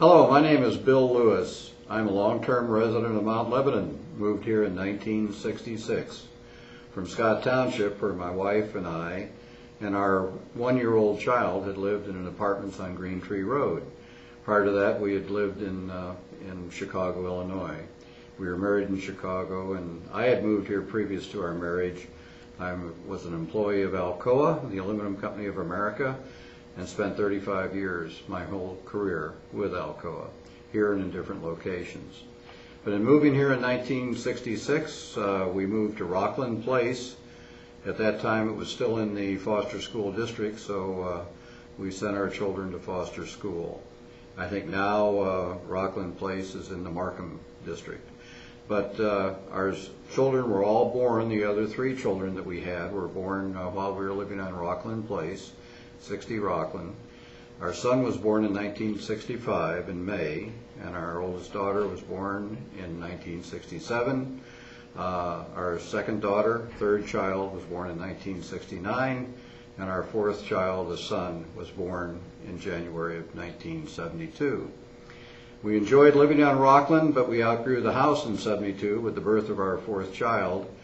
Hello, my name is Bill Lewis. I'm a long-term resident of Mount Lebanon, moved here in 1966 from Scott Township, where my wife and I and our one-year-old child had lived in an apartment on Green Tree Road. Prior to that, we had lived in Chicago, Illinois. We were married in Chicago, and I had moved here previous to our marriage. I was an employee of Alcoa, the Aluminum Company of America, and spent 35 years, my whole career, with Alcoa, here and in different locations. But in moving here in 1966, we moved to Rockland Place. At that time, it was still in the foster school district, so we sent our children to foster school. I think now Rockland Place is in the Markham district. But our children were all born, the other three children that we had were born while we were living on Rockland Place, 60 Rockland. Our son was born in 1965 in May, and our oldest daughter was born in 1967. Our second daughter, third child, was born in 1969, and our fourth child, a son, was born in January of 1972. We enjoyed living on Rockland, but we outgrew the house in 72 with the birth of our fourth child,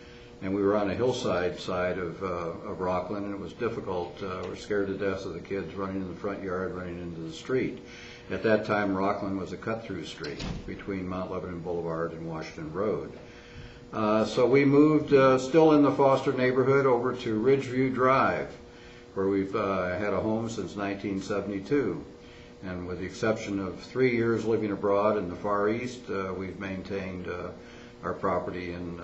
and we were on a hillside side of Rockland, and it was difficult. We were scared to death of the kids running in the front yard, running into the street. At that time, Rockland was a cut-through street between Mount Lebanon Boulevard and Washington Road. So we moved, still in the foster neighborhood, over to Ridgeview Drive, where we've had a home since 1972. And with the exception of 3 years living abroad in the Far East, we've maintained our property on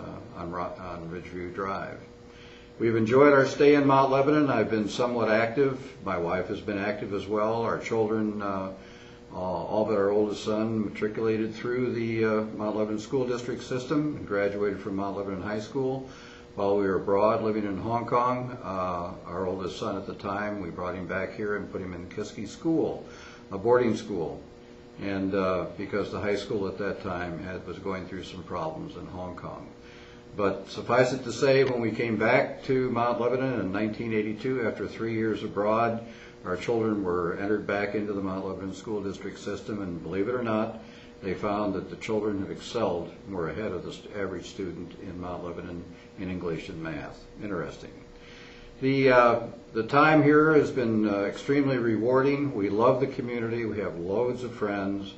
Ridgeview Drive. We've enjoyed our stay in Mount Lebanon. I've been somewhat active. My wife has been active as well. Our children, all but our oldest son, matriculated through the Mount Lebanon School District system and graduated from Mount Lebanon High School. While we were abroad living in Hong Kong, our oldest son at the time, we brought him back here and put him in Kiski School, a boarding school. And because the high school at that time was going through some problems in Hong Kong. But suffice it to say, when we came back to Mount Lebanon in 1982, after 3 years abroad, our children were entered back into the Mount Lebanon School District system, and believe it or not, they found that the children have excelled, were ahead of the average student in Mount Lebanon in English and math. Interesting. The time here has been extremely rewarding. We love the community. We have loads of friends.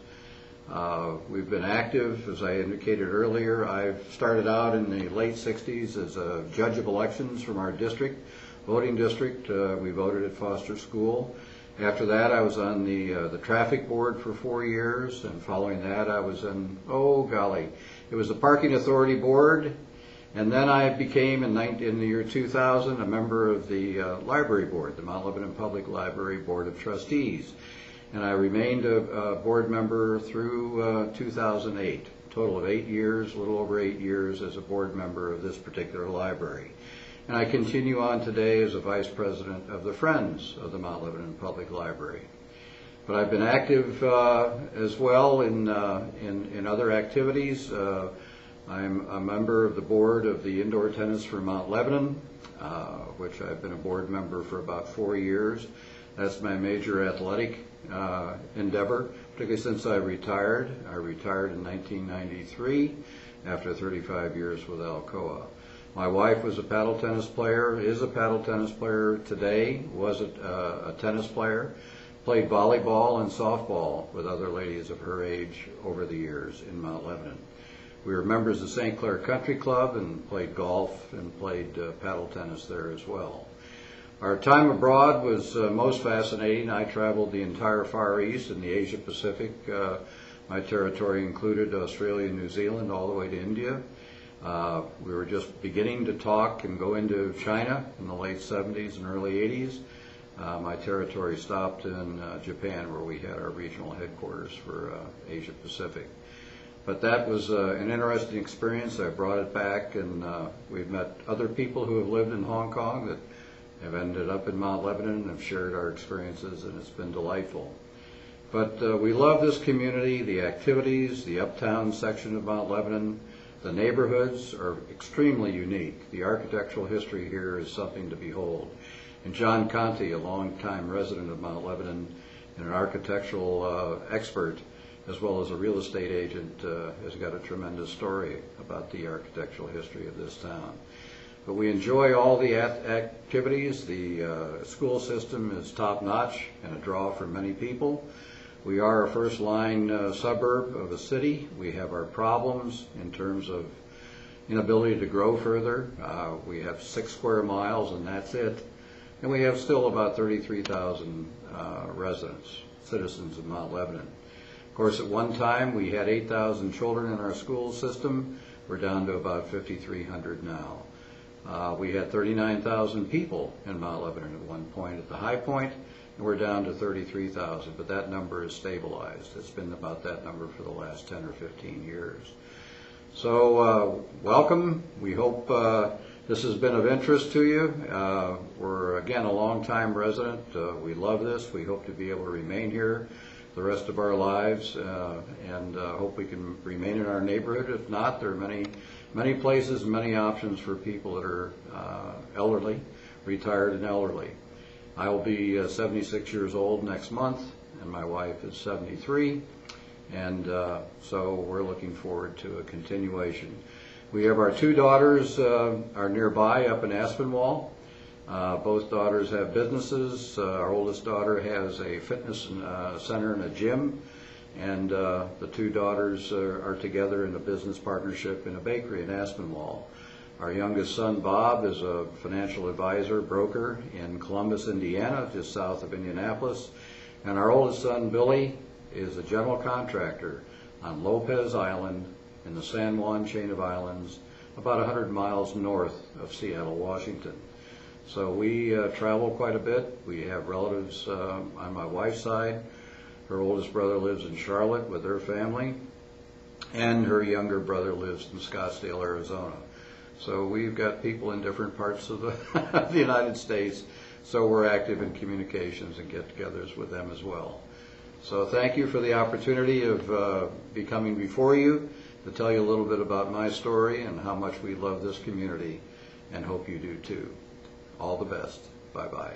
We've been active, as I indicated earlier. I've started out in the late 60s as a judge of elections from our district, voting district. We voted at Foster School. After that, I was on the traffic board for 4 years, and following that, I was in, it was the Parking Authority Board. And then I became, in the year 2000, a member of the library board, the Mount Lebanon Public Library Board of Trustees. And I remained a board member through 2008, a total of 8 years, a little over 8 years as a board member of this particular library. And I continue on today as a vice president of the Friends of the Mount Lebanon Public Library. But I've been active as well in other activities. I'm a member of the board of the Indoor Tennis for Mount Lebanon, which I've been a board member for about 4 years. That's my major athletic endeavor, particularly since I retired. I retired in 1993 after 35 years with Alcoa. My wife was a paddle tennis player, is a paddle tennis player today, was a tennis player, played volleyball and softball with other ladies of her age over the years in Mount Lebanon. We were members of St. Clair Country Club and played golf and played paddle tennis there as well. Our time abroad was most fascinating. I traveled the entire Far East and the Asia Pacific. My territory included Australia and New Zealand all the way to India. We were just beginning to talk and go into China in the late 70s and early 80s. My territory stopped in Japan, where we had our regional headquarters for Asia Pacific. But that was an interesting experience. I brought it back, and we've met other people who have lived in Hong Kong that have ended up in Mount Lebanon and have shared our experiences, and it's been delightful. But we love this community, the activities, the uptown section of Mount Lebanon. The neighborhoods are extremely unique. The architectural history here is something to behold. And John Conti, a longtime resident of Mount Lebanon and an architectural expert, as well as a real estate agent, has got a tremendous story about the architectural history of this town. But we enjoy all the activities. The school system is top-notch and a draw for many people. We are a first-line suburb of a city. We have our problems in terms of inability to grow further. We have 6 square miles and that's it. And we have still about 33,000 residents, citizens of Mount Lebanon. Of course, at one time we had 8,000 children in our school system. We're down to about 5,300 now. We had 39,000 people in Mount Lebanon at one point at the high point, and we're down to 33,000, but that number is stabilized. It's been about that number for the last 10 or 15 years. So welcome. We hope this has been of interest to you. We're, again, a long-time resident. We love this. We hope to be able to remain here the rest of our lives, and hope we can remain in our neighborhood. If not, there are many places and many options for people that are elderly, retired and elderly. I will be 76 years old next month, and my wife is 73, and so we're looking forward to a continuation. We have our 2 daughters are nearby up in Aspinwall. Both daughters have businesses. Our oldest daughter has a fitness center and a gym, and the 2 daughters are together in a business partnership in a bakery in Aspinwall. Our youngest son, Bob, is a financial advisor, broker in Columbus, Indiana, just south of Indianapolis. And our oldest son, Billy, is a general contractor on Lopez Island in the San Juan chain of islands, about 100 miles north of Seattle, Washington. So we travel quite a bit. We have relatives on my wife's side. Her oldest brother lives in Charlotte with her family, and her younger brother lives in Scottsdale, Arizona. So we've got people in different parts of the United States, so we're active in communications and get-togethers with them as well. So thank you for the opportunity of coming before you to tell you a little bit about my story and how much we love this community, and hope you do too. All the best. Bye-bye.